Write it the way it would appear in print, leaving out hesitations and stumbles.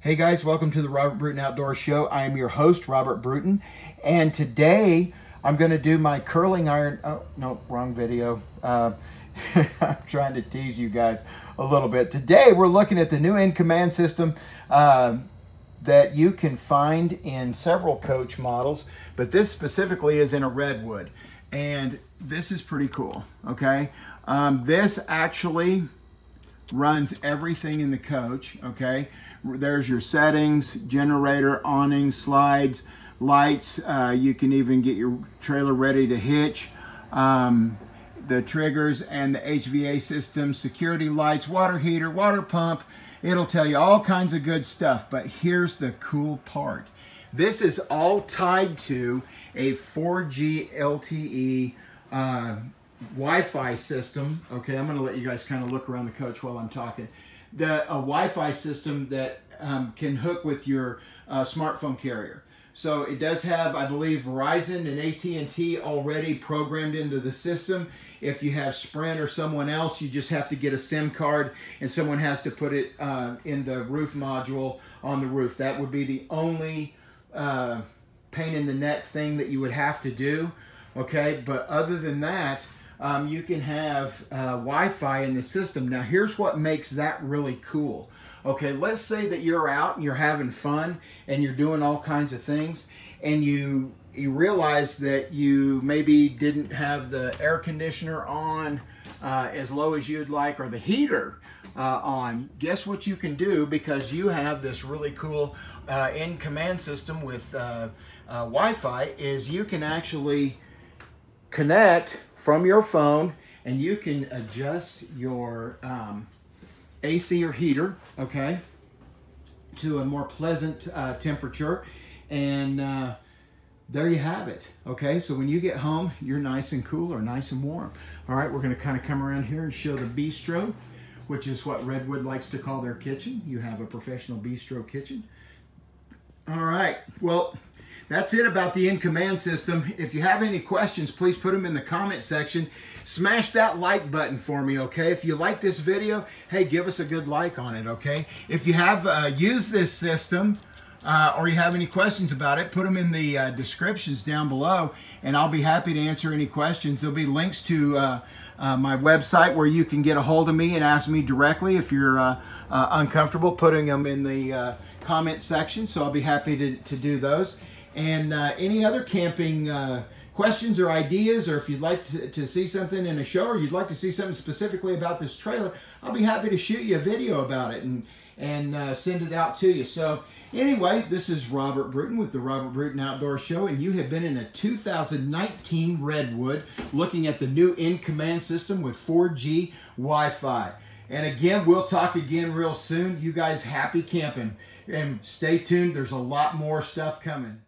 Hey guys, welcome to the Robert Bruton Outdoor Show. I am your host, Robert Bruton, and today I'm going to do my curling iron. Oh, no, wrong video. I'm trying to tease you guys a little bit. Today we're looking at the new in-command system that you can find in several coach models, but this specifically is in a Redwood, and this is pretty cool, okay? This actually runs everything in the coach, okay? There's your settings, generator, awning, slides, lights. You can even get your trailer ready to hitch. The triggers and the HVA system, security lights, water heater, water pump. It'll tell you all kinds of good stuff, but here's the cool part. This is all tied to a 4G LTE Wi-Fi system. Okay, I'm going to let you guys kind of look around the coach while I'm talking. A Wi-Fi system that can hook with your smartphone carrier. So it does have, I believe, Verizon and AT&T already programmed into the system. If you have Sprint or someone else, you just have to get a SIM card and someone has to put it in the roof module on the roof. That would be the only pain in the neck thing that you would have to do. Okay, but other than that, you can have Wi-Fi in the system. Now here's what makes that really cool. Okay, let's say that you're out and you're having fun and you're doing all kinds of things, and you realize that you maybe didn't have the air conditioner on as low as you'd like, or the heater on. Guess what you can do, because you have this really cool in-command system with Wi-Fi, is you can actually connect from your phone and you can adjust your AC or heater, okay, to a more pleasant temperature, and there you have it. Okay, so when you get home, you're nice and cool or nice and warm. All right, we're going to kind of come around here and show the bistro, which is what Redwood likes to call their kitchen. You have a professional bistro kitchen. All right, well, that's it about the in-command system. If you have any questions, please put them in the comment section. Smash that like button for me, okay? If you like this video, hey, give us a good like on it, okay? If you have used this system or you have any questions about it, put them in the descriptions down below, and I'll be happy to answer any questions. There'll be links to my website where you can get a hold of me and ask me directly if you're uncomfortable putting them in the comment section, so I'll be happy to do those. And any other camping questions or ideas, or if you'd like to see something in a show, or you'd like to see something specifically about this trailer, I'll be happy to shoot you a video about it and send it out to you. So anyway, this is Robert Bruton with the Robert Bruton Outdoor Show, and you have been in a 2019 Redwood looking at the new in-command system with 4G Wi-Fi. And again, we'll talk again real soon. You guys happy camping, and stay tuned. There's a lot more stuff coming.